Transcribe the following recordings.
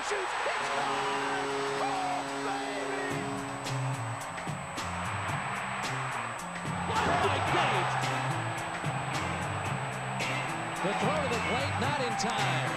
shoots. It's gone. Oh, baby. By Gage. The throw to the plate, not in time.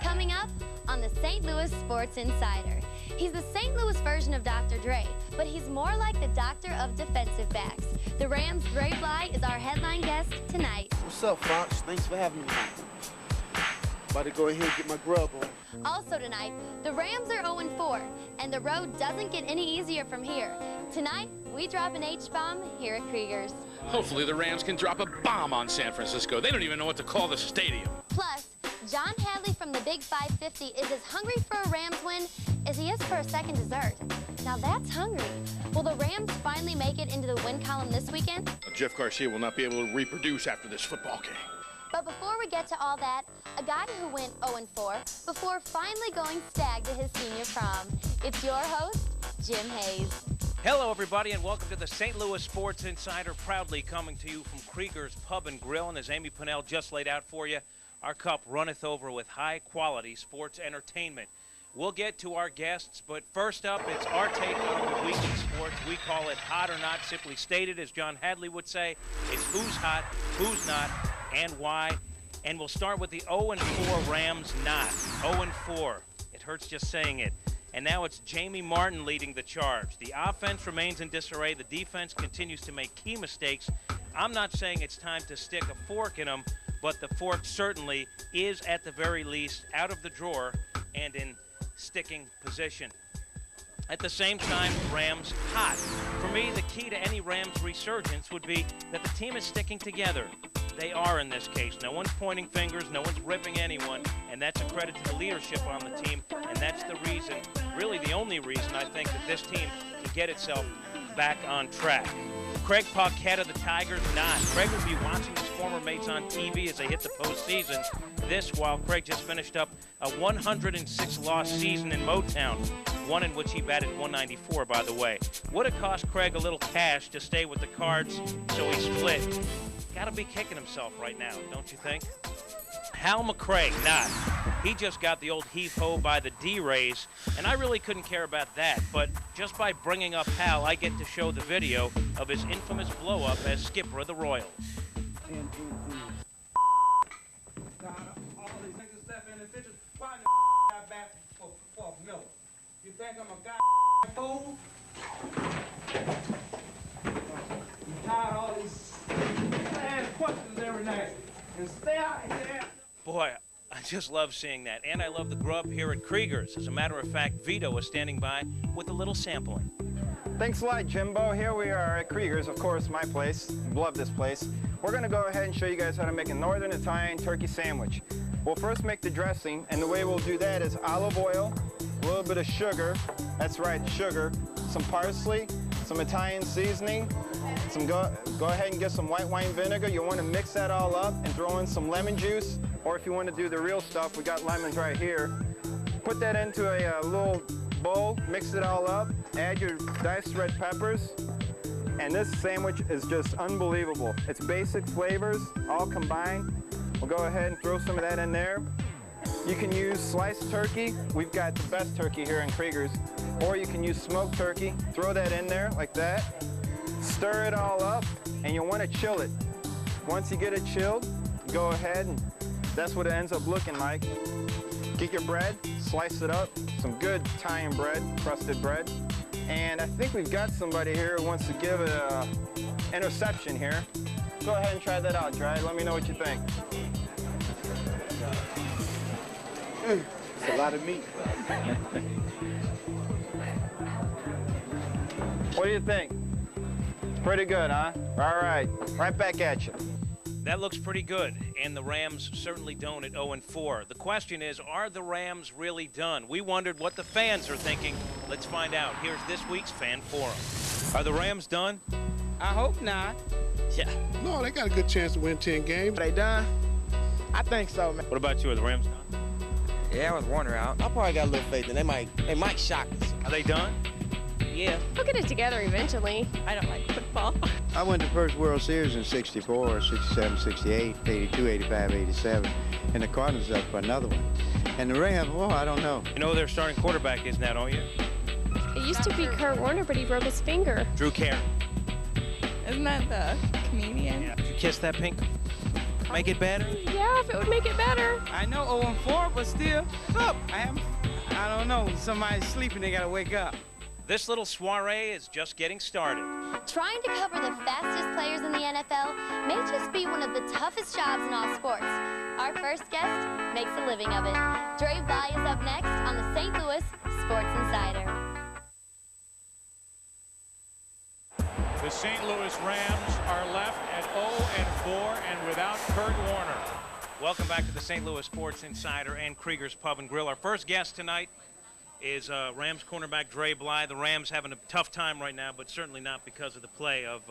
Coming up on the St. Louis Sports Insider. He's the St. Louis version of Dr. Dre, but he's more like the doctor of defensive backs. The Rams' Dre Bly is our headline guest tonight. What's up, Fox? Thanks for having me. About to go ahead and get my grub on. Also tonight, the Rams are 0-4, and the road doesn't get any easier from here. Tonight, we drop an H-bomb here at Krieger's. Hopefully the Rams can drop a bomb on San Francisco. They don't even know what to call the stadium. Plus, John Hadley from the Big 550 is as hungry for a Rams win as he is for a second dessert. Now that's hungry. Will the Rams finally make it into the win column this weekend? Jeff Garcia will not be able to reproduce after this football game. But before we get to all that, a guy who went 0-4 before finally going stag to his senior prom. It's your host, Jim Hayes. Hello, everybody, and welcome to the St. Louis Sports Insider, proudly coming to you from Krieger's Pub and Grill. And as Amy Pinnell just laid out for you, our cup runneth over with high-quality sports entertainment. We'll get to our guests, but first up, it's our take on the week in sports. We call it Hot or Not. Simply stated, as John Hadley would say, it's who's hot, who's not, and why. And we'll start with the 0-4 Rams not. 0-4. It hurts just saying it. And now it's Jamie Martin leading the charge. The offense remains in disarray. The defense continues to make key mistakes. I'm not saying it's time to stick a fork in them, but the fork certainly is, at the very least, out of the drawer and in sticking position. At the same time, Rams hot. For me, the key to any Rams resurgence would be that the team is sticking together. They are in this case. No one's pointing fingers, no one's ripping anyone, and that's a credit to the leadership on the team, and that's the reason, really the only reason, I think, that this team can get itself back on track. Craig Paquette of the Tigers, not. Craig will be watching his former mates on TV as they hit the postseason. This while Craig just finished up a 106-loss season in Motown, one in which he batted 194, by the way. Would have cost Craig a little cash to stay with the Cards, so he split. Got to be kicking himself right now, don't you think? Hal McRae, not. He just got the old heave-ho by the D-Rays, and I really couldn't care about that, but just by bringing up Hal, I get to show the video of his infamous blow-up as skipper of the Royals. All these niggas step in the pictures. Why the got back for Miller? You think I'm a goddamn fool? I'm tired of all these questions every night. And stay out here. Boy, I just love seeing that, and I love the grub here at Krieger's. As a matter of fact, Vito is standing by with a little sampling. Thanks a lot, Jimbo. Here we are at Krieger's, of course, my place. Love this place. We're going to go ahead and show you guys how to make a Northern Italian turkey sandwich. We'll first make the dressing, and the way we'll do that is olive oil, a little bit of sugar, that's right, sugar, some parsley, some Italian seasoning, go ahead and get some white wine vinegar. You want to mix that all up and throw in some lemon juice, or if you want to do the real stuff, we got lemons right here. Put that into a little bowl, mix it all up, add your diced red peppers, and this sandwich is just unbelievable. It's basic flavors all combined. We'll go ahead and throw some of that in there. You can use sliced turkey. We've got the best turkey here in Krieger's. Or you can use smoked turkey. Throw that in there like that. Stir it all up, and you'll want to chill it. Once you get it chilled, go ahead, and that's what it ends up looking like. Get your bread, slice it up, some good Italian bread, crusted bread. And I think we've got somebody here who wants to give it an interception here. Go ahead and try that out, Dre. Let me know what you think. It's a lot of meat. What do you think? Pretty good, huh? All right, right back at you. That looks pretty good, and the Rams certainly don't at 0-4. The question is, are the Rams really done? We wondered what the fans are thinking. Let's find out. Here's this week's Fan Forum. Are the Rams done? I hope not. Yeah. No, they got a good chance to win 10 games. They done? I think so, man. What about you? Are the Rams done? Yeah, with Warner out. I probably got a little faith in. They might shock us. Are they done? Yeah. We'll get it together eventually. I don't like football. I went to the first World Series in 64, 67, 68, 82, 85, 87, and the Cardinals up for another one. And the Rams, well, I don't know. You know who their starting quarterback is now, don't you? It used to be Kurt Warner, but he broke his finger. Drew Carey. Isn't that the comedian? Yeah. Did you kiss that pink? Make it better? Yeah, if it would make it better. I know 0-4, but still, it's up. I don't know. Somebody's sleeping, they gotta wake up. This little soiree is just getting started. Trying to cover the fastest players in the NFL may just be one of the toughest jobs in all sports. Our first guest makes a living of it. Dre Bly is up next on the St. Louis Sports Insider. The St. Louis Rams are left at 0-4 and without Kurt Warner. Welcome back to the St. Louis Sports Insider and Krieger's Pub and Grill. Our first guest tonight is Rams cornerback Dre Bly. The Rams having a tough time right now, but certainly not because of the play of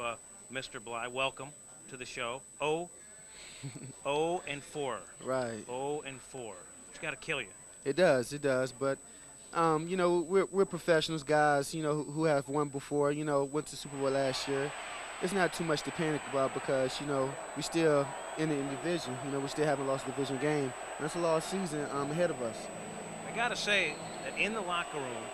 Mr. Bly. Welcome to the show. 0-4. Right. 0-4. It's got to kill you. It does, but you know, we're professionals, guys, you know, who have won before, you know, went to Super Bowl last year. It's not too much to panic about because, you know, we still in the division. You know, we still haven't lost a division game. And that's a lost season ahead of us. I got to say that in the locker room,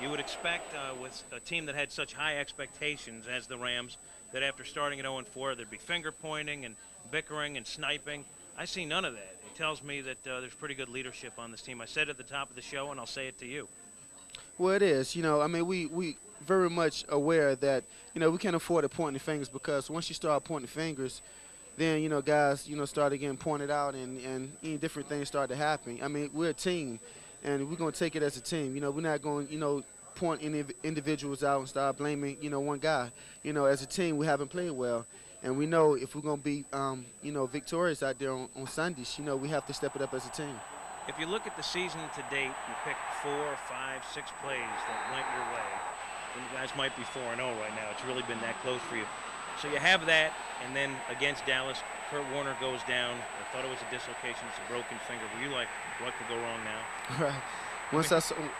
you would expect with a team that had such high expectations as the Rams, that after starting at 0-4, there'd be finger pointing and bickering and sniping. I see none of that. It tells me that there's pretty good leadership on this team. I said at the top of the show, and I'll say it to you. Well, it is. You know, I mean, we very much aware that, you know, we can't afford to point the fingers because once you start pointing fingers, then, you know, guys, you know, start getting pointed out and different things start to happen. I mean, we're a team, and we're going to take it as a team. You know, we're not going, you know, point any individuals out and start blaming, you know, one guy. You know, as a team, we haven't played well. And we know if we're going to be, you know, victorious out there on Sundays, you know, we have to step it up as a team. If you look at the season to date, you picked 4, 5, 6 plays that went your way. And you guys might be 4-0 right now. It's really been that close for you. So you have that, and then against Dallas, Kurt Warner goes down. I thought it was a dislocation. It's a broken finger. Were you like, what could go wrong now? Right.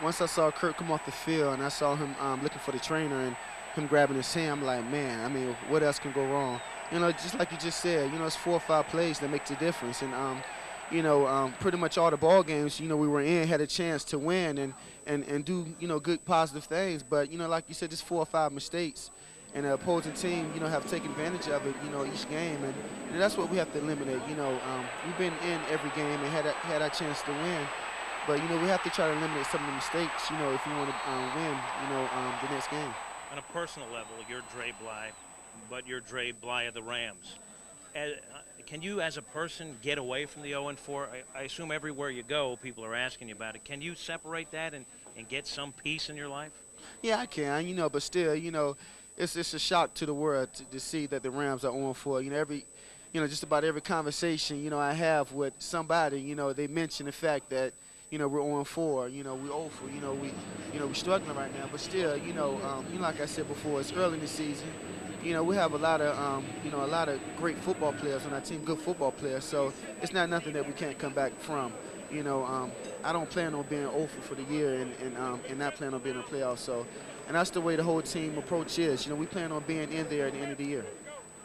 Once I saw Kurt come off the field and I saw him looking for the trainer and him grabbing his hand, I'm like, man, I mean, what else can go wrong? You know, just like you just said, you know, it's 4 or 5 plays that makes a difference. And, you know, pretty much all the ball games, you know, we were in had a chance to win and do, you know, good positive things. But, you know, like you said, just 4 or 5 mistakes. And the opposing team, you know, have taken advantage of it, you know, each game. And that's what we have to eliminate. You know, we've been in every game and had our chance to win. But, you know, we have to try to eliminate some of the mistakes, you know, if we want to win, you know, the next game. On a personal level, you're Dre Bly, but you're Dre Bly of the Rams. Can you, as a person, get away from the 0-4? I assume everywhere you go, people are asking you about it. Can you separate that and get some peace in your life? Yeah, I can, you know, but still, you know, it's a shock to the world to see that the Rams are 0-4. You know, just about every conversation, you know, I have with somebody, you know, they mention the fact that, you know, we're 0-4. You know, we're 0-4. You know, we're struggling right now. But still, you know, like I said before, it's early in the season. You know, we have a lot of, you know, a lot of great football players on our team, good football players. So it's not nothing that we can't come back from. You know, I don't plan on being 0 for the year and not plan on being in the playoffs. So, and that's the way the whole team approach is. You know, we plan on being in there at the end of the year.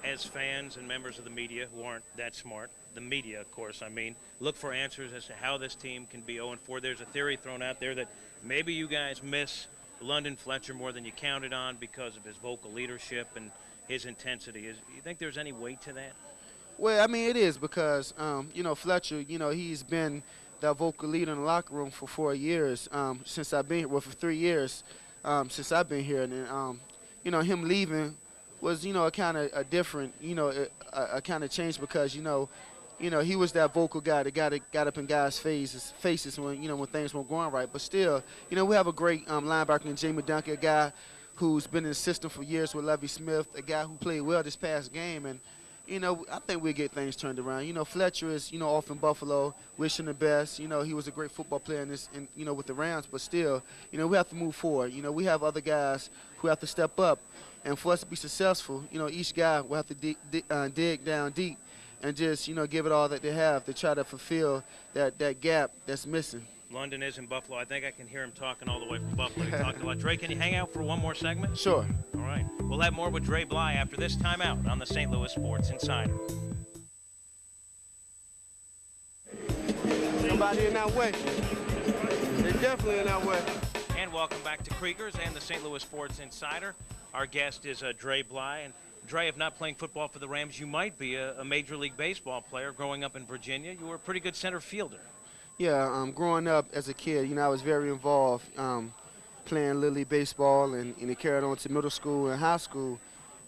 As fans and members of the media who aren't that smart, the media, of course, I mean, look for answers as to how this team can be 0-4. There's a theory thrown out there that maybe you guys miss London Fletcher more than you counted on because of his vocal leadership and his intensity. You think there's any weight to that? Well, I mean, it is because, you know, Fletcher, you know, he's been that vocal leader in the locker room for 4 years since I've been here. Well, for 3 years since I've been here. And, you know, him leaving was, you know, a kind of a different, you know, a kind of change because, you know, he was that vocal guy that got up in guys' faces when, you know, when things weren't going right. But still, you know, we have a great linebacker in Jamie Duncan, a guy who's been in the system for years with Lovie Smith, a guy who played well this past game. And, you know, I think we'll get things turned around. You know, Fletcher is, you know, off in Buffalo, wishing the best. You know, he was a great football player you know, with the Rams. But still, you know, we have to move forward. You know, we have other guys who have to step up. And for us to be successful, you know, each guy will have to dig down deep and just, you know, give it all that they have to try to fulfill that gap that's missing. London is in Buffalo. I think I can hear him talking all the way from Buffalo. He talked a lot. Dre, can you hang out for one more segment? Sure. All right. We'll have more with Dre Bly after this timeout on the St. Louis Sports Insider. Somebody in that way. They're definitely in that way. And welcome back to Kriegers and the St. Louis Sports Insider. Our guest is Dre Bly. And Dre, if not playing football for the Rams, you might be a Major League Baseball player. Growing up in Virginia, you were a pretty good center fielder. Yeah, growing up as a kid, you know, I was very involved playing Little League Baseball, and it carried on to middle school and high school.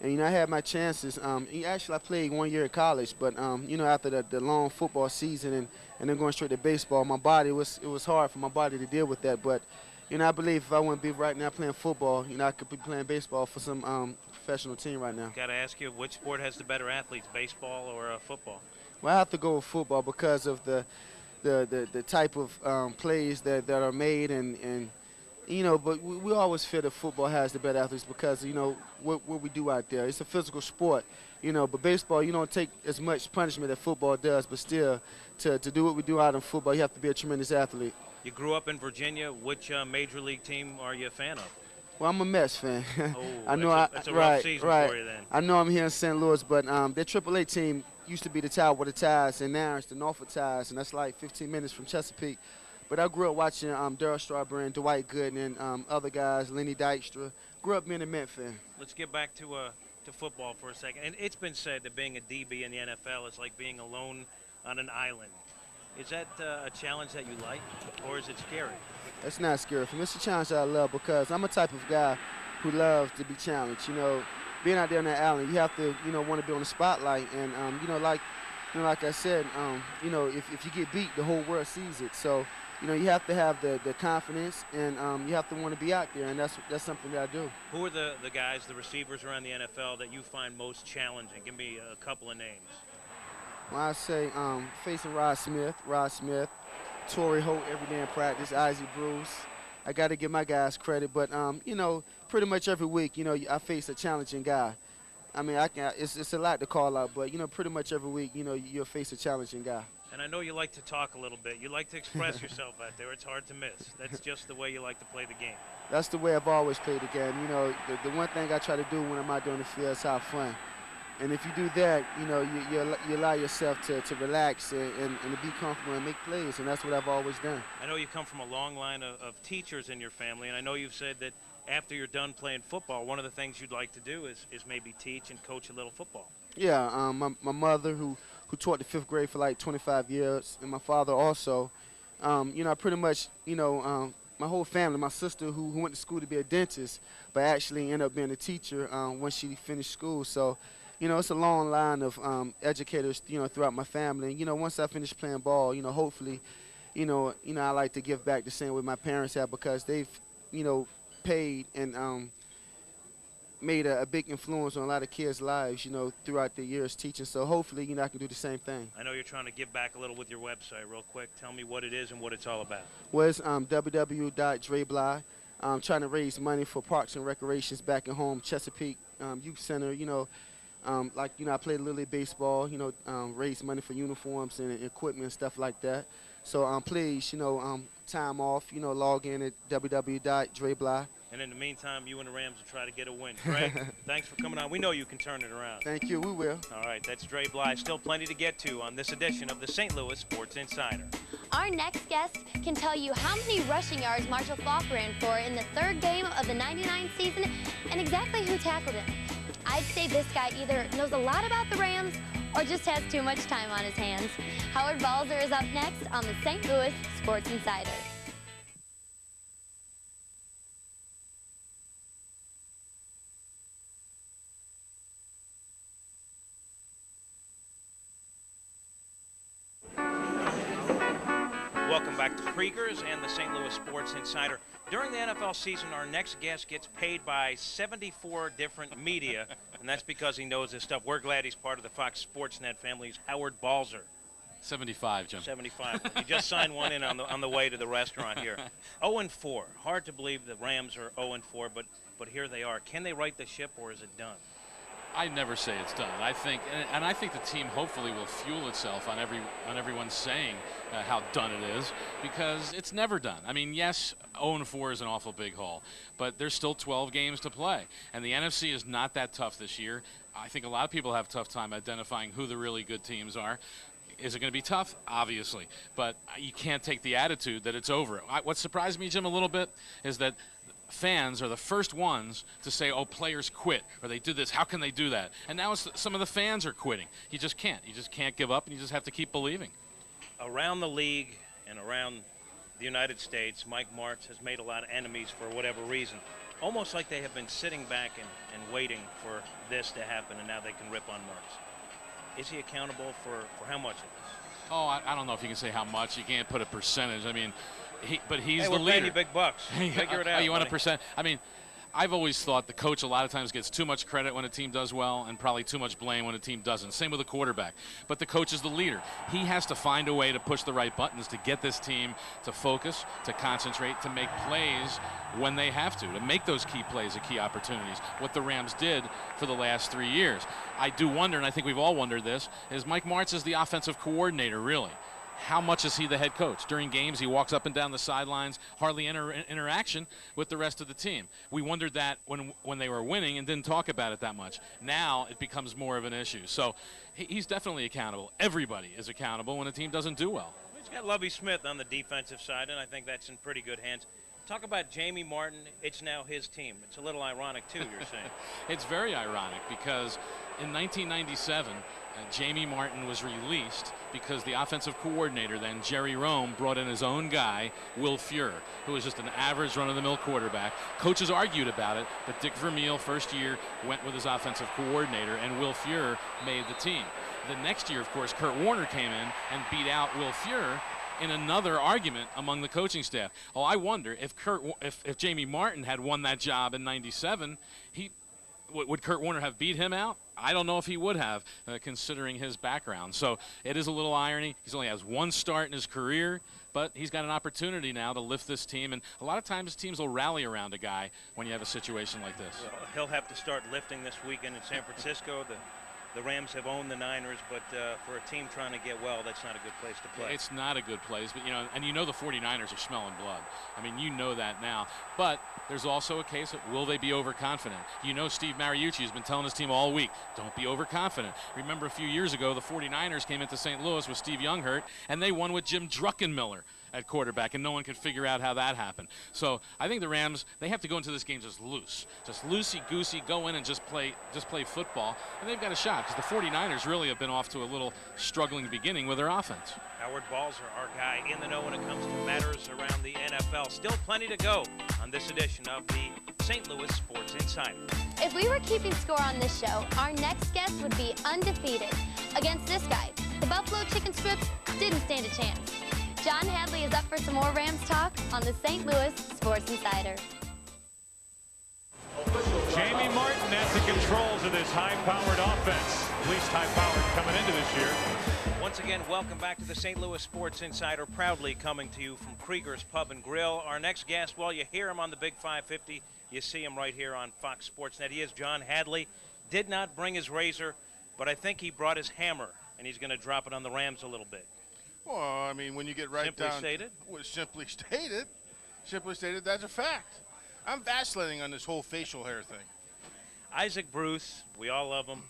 And, you know, I had my chances. Actually, I played 1 year at college, but, you know, after the long football season and then going straight to baseball, it was hard for my body to deal with that. But, you know, I believe if I wouldn't be right now playing football, you know, I could be playing baseball for some professional team right now. Got to ask you, which sport has the better athletes, baseball or football? Well, I have to go with football because of the type of plays that are made and you know, but we always feel that football has the better athletes because, you know, what we do out there. It's a physical sport, you know, but baseball, you don't take as much punishment as football does, but still, to do what we do out in football, you have to be a tremendous athlete. You grew up in Virginia. Which Major League team are you a fan of? Well, I'm a Mets fan. Oh, I know that's a rough season for you then. I know I'm here in St. Louis, but their AAA team used to be the Tidewater Ties, and now it's the Norfolk Ties, and that's like 15 minutes from Chesapeake. But I grew up watching Darryl Strawberry and Dwight Gooden and other guys, Lenny Dykstra. Grew up being a Met fan. Let's get back to football for a second. And it's been said that being a DB in the NFL is like being alone on an island. Is that a challenge that you like, or is it scary? It's not scary for me. It's a challenge that I love because I'm a type of guy who loves to be challenged. You know, being out there on that island, you have to, you know, want to be on the spotlight. And, you know, like I said, you know, if you get beat, the whole world sees it. So, you know, you have to have the confidence, and you have to want to be out there, and that's something that I do. Who are the guys, the receivers around the NFL that you find most challenging? Give me a couple of names. Well, I say facing Rod Smith, Torrey Holt every day in practice, Isaac Bruce. I got to give my guys credit, but, you know, pretty much every week, you know, I face a challenging guy. I mean, it's a lot to call out, but, you know, pretty much every week, you know, you'll face a challenging guy. And I know you like to talk a little bit. You like to express yourself out there. It's hard to miss. That's just the way you like to play the game. That's the way I've always played the game. You know, the one thing I try to do when I'm out there on the field is have fun. And if you do that, you know, you allow yourself to relax and to be comfortable and make plays, and that's what I've always done. I know you come from a long line of teachers in your family, and I know you've said that after you're done playing football, one of the things you'd like to do is maybe teach and coach a little football. Yeah, my mother, who taught the 5th grade for like 25 years, and my father also, you know, pretty much, you know, my whole family, my sister who went to school to be a dentist, but actually ended up being a teacher when she finished school. So, you know, it's a long line of educators, you know, throughout my family. And, you know, once I finish playing ball, you know, hopefully, you know, I like to give back the same way my parents have because they've, you know, paid and made a big influence on a lot of kids' lives, you know, throughout the years teaching. So hopefully, you know, I can do the same thing. I know you're trying to give back a little with your website. Real quick, tell me what it is and what it's all about. Well, it's www.drebly. I'm trying to raise money for Parks and Recreations back at home, Chesapeake Youth Center, you know. Like, you know, I played Little League Baseball, you know, raise money for uniforms and equipment and stuff like that. So please, you know, time off, you know, log in at www.drebly. And in the meantime, you and the Rams will try to get a win. Greg, thanks for coming on. We know you can turn it around. Thank you. We will. All right, that's Dre Bly. Still plenty to get to on this edition of the St. Louis Sports Insider. Our next guest can tell you how many rushing yards Marshall Faulk ran for in the 3rd game of the '99 season and exactly who tackled him. I'd say this guy either knows a lot about the Rams or just has too much time on his hands. Howard Balzer is up next on the St. Louis Sports Insider. Welcome back to Kriegers and the St. Louis Sports Insider. During the NFL season, our next guest gets paid by 74 different media, and that's because he knows this stuff. We're glad he's part of the Fox Sportsnet family. He's Howard Balzer. 75, Jim. 75. You just signed one in on the way to the restaurant here. 0-4. Hard to believe the Rams are 0-4, but here they are. Can they right the ship, or is it done? I never say it's done. I think, and I think the team hopefully will fuel itself on everyone saying how done it is, because it's never done. I mean, yes, 0-4 is an awful big haul, but there's still 12 games to play, and the NFC is not that tough this year. I think a lot of people have a tough time identifying who the really good teams are. Is it going to be tough? Obviously, but you can't take the attitude that it's over. What surprised me, Jim, a little bit is that fans are the first ones to say, oh, players quit, or they did this, how can they do that? And now some of the fans are quitting. You just can't give up, and you just have to keep believing. Around the league and around the United States, Mike Martz has made a lot of enemies for whatever reason. Almost like they have been sitting back and waiting for this to happen, and now they can rip on Martz. Is he accountable for how much of this? Oh, I don't know if you can say how much. You can't put a percentage. I mean, but he's hey, the leader. We're paying you big bucks. Figure it out. You want a percent? I mean, I've always thought the coach a lot of times gets too much credit when a team does well and probably too much blame when a team doesn't. Same with the quarterback. But the coach is the leader. He has to find a way to push the right buttons to get this team to focus, to concentrate, to make plays when they have to make those key plays and key opportunities, what the Rams did for the last 3 years. I do wonder, and I think we've all wondered this, is Mike Martz is the offensive coordinator, really? How much is he the head coach? During games, he walks up and down the sidelines, hardly interaction with the rest of the team. We wondered that when they were winning and didn't talk about it that much. Now it becomes more of an issue. So he's definitely accountable. Everybody is accountable when a team doesn't do well. He's got Lovie Smith on the defensive side, and I think that's in pretty good hands. Talk about Jamie Martin. It's now his team. It's a little ironic, too, you're saying. It's very ironic because in 1997, Jamie Martin was released because the offensive coordinator then, Jerry Rome, brought in his own guy, Will Fuhrer, who was just an average run-of-the-mill quarterback. Coaches argued about it, but Dick Vermeil, first year, went with his offensive coordinator, and Will Fuhrer made the team. The next year, of course, Kurt Warner came in and beat out Will Fuhrer in another argument among the coaching staff. Oh, I wonder if Jamie Martin had won that job in '97, would Kurt Warner have beat him out? I don't know if he would have, considering his background. So it is a little irony. He only has one start in his career, but he's got an opportunity now to lift this team. And a lot of times teams will rally around a guy when you have a situation like this. Well, he'll have to start lifting this weekend in San Francisco. The Rams have owned the Niners, but for a team trying to get well, that's not a good place to play. It's not a good place, but and the 49ers are smelling blood. I mean, you know that now. But there's also a case of, will they be overconfident? Steve Mariucci has been telling his team all week, don't be overconfident. Remember a few years ago, the 49ers came into St. Louis with Steve Young hurt, and they won with Jim Druckenmiller at quarterback, and no one could figure out how that happened. So I think the Rams, they have to go into this game just loosey-goosey, go in and just play football, and they've got a shot, because the 49ers really have been off to a little struggling beginning with their offense. Howard Balzer, our guy in the know when it comes to matters around the NFL. Still plenty to go on this edition of the St. Louis Sports Insider. If we were keeping score on this show, our next guest would be undefeated. Against this guy, the Buffalo Chicken Strips didn't stand a chance. John Hadley is up for some more Rams talk on the St. Louis Sports Insider. Jamie Martin at the controls of this high-powered offense. At least high-powered coming into this year. Once again, welcome back to the St. Louis Sports Insider, proudly coming to you from Krieger's Pub and Grill. Our next guest, well, you hear him on the Big 550. You see him right here on Fox Sports Net. He is John Hadley. Did not bring his razor, but I think he brought his hammer, and he's going to drop it on the Rams a little bit. Well, I mean, when you get right Simply down... stated? Simply stated, that's a fact. I'm vacillating on this whole facial hair thing. Isaac Bruce, we all love him,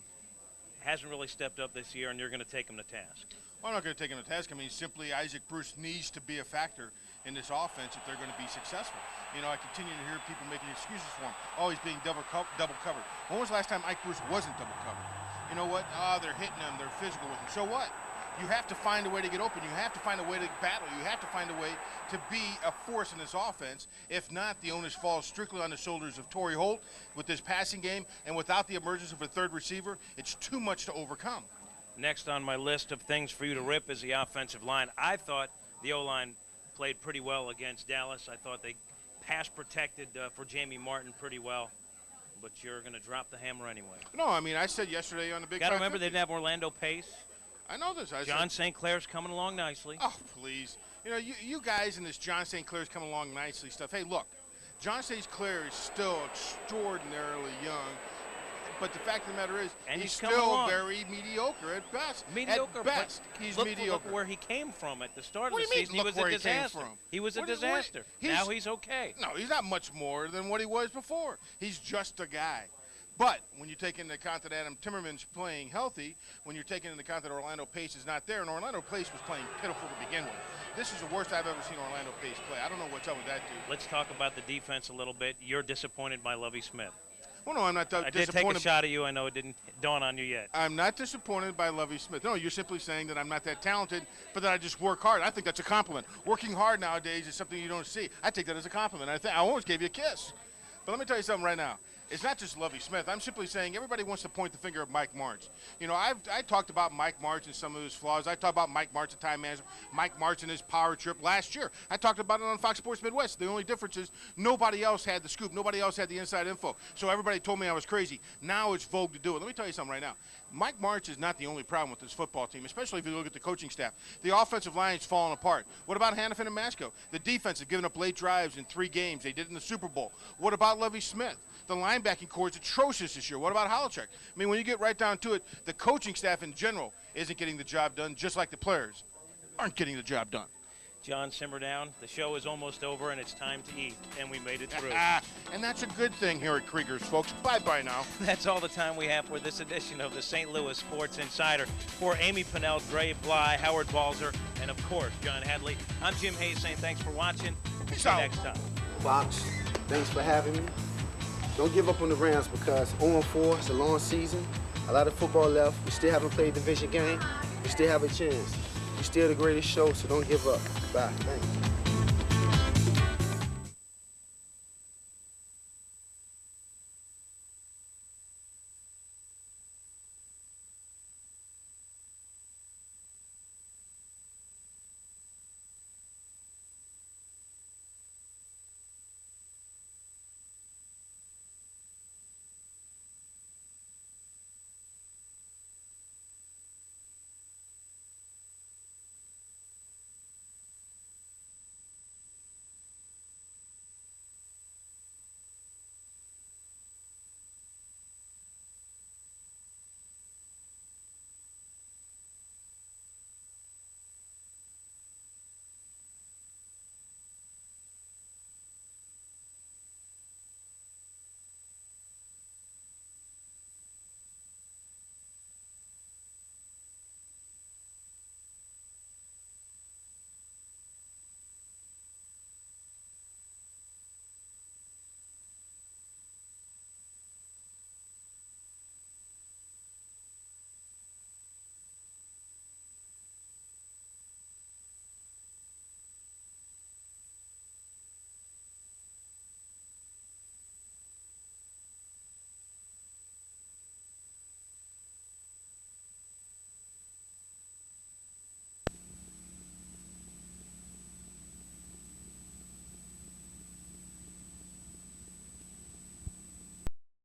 hasn't really stepped up this year, and you're going to take him to task. Well, I'm not going to take him to task. I mean, simply Isaac Bruce needs to be a factor in this offense if they're going to be successful. I continue to hear people making excuses for him. Oh, he's being double covered. When was the last time Ike Bruce wasn't double covered? You know what? They're hitting him. They're physical with him. So what? You have to find a way to get open. You have to find a way to battle. You have to find a way to be a force in this offense. If not, the onus falls strictly on the shoulders of Torrey Holt with this passing game, and without the emergence of a third receiver, it's too much to overcome. Next on my list of things for you to rip is the offensive line. I thought the O-line played pretty well against Dallas. I thought they pass protected for Jamie Martin pretty well. But you're going to drop the hammer anyway. No, I mean, I said yesterday on the Big 550. Got to remember they didn't have Orlando Pace. I know this. John St. Clair's coming along nicely. Oh, please. You guys in this John St. Clair's coming along nicely stuff. Hey, look, John St. Clair is still extraordinarily young. But the fact of the matter is, And he's coming still along. very mediocre at best. Mediocre, At best, but he's look, mediocre. Look where he came from at the start What of do the you mean, season. He look was a where he came disaster. from? He was a What do you- disaster. Now he's okay. No, he's not much more than what he was before. He's just a guy. But when you take into account that Adam Timmerman's playing healthy, when you're taking into account that Orlando Pace is not there, and Orlando Pace was playing pitiful to begin with. This is the worst I've ever seen Orlando Pace play. I don't know what's up with that dude. Let's talk about the defense a little bit. You're disappointed by Lovie Smith. Well, no, I'm not I did take a shot at you. I know it didn't dawn on you yet. I'm not disappointed by Lovie Smith. No, you're simply saying that I'm not that talented, but that I just work hard. I think that's a compliment. Working hard nowadays is something you don't see. I take that as a compliment. I almost gave you a kiss. But let me tell you something right now. It's not just Lovie Smith. I'm simply saying everybody wants to point the finger at Mike Martz. You know, I talked about Mike Martz and some of his flaws. I talked about Mike Martz, the time manager, Mike Martz and his power trip last year. I talked about it on Fox Sports Midwest. The only difference is nobody else had the scoop. Nobody else had the inside info. So everybody told me I was crazy. Now it's vogue to do it. Let me tell you something right now. Mike Martz is not the only problem with this football team, especially if you look at the coaching staff. The offensive line's falling apart. What about Hannafin and Masco? The defense have given up late drives in 3 games. They did in the Super Bowl. What about Lovie Smith? The linebacking core is atrocious this year. What about Holochek? I mean, when you get right down to it, the coaching staff in general isn't getting the job done, just like the players aren't getting the job done. John, simmer down. The show is almost over, and it's time to eat, and we made it through. And that's a good thing here at Krieger's, folks. Bye-bye now. That's all the time we have for this edition of the St. Louis Sports Insider. For Amy Pinnell, Dre Bly, Howard Balzer, and, of course, John Hadley, I'm Jim Hayes saying thanks for watching. See you next time. Fox, thanks for having me. Don't give up on the Rams because 0-4 is a long season. A lot of football left. We still haven't played a division game. We still have a chance. We're still the greatest show, so don't give up. Bye. Thanks.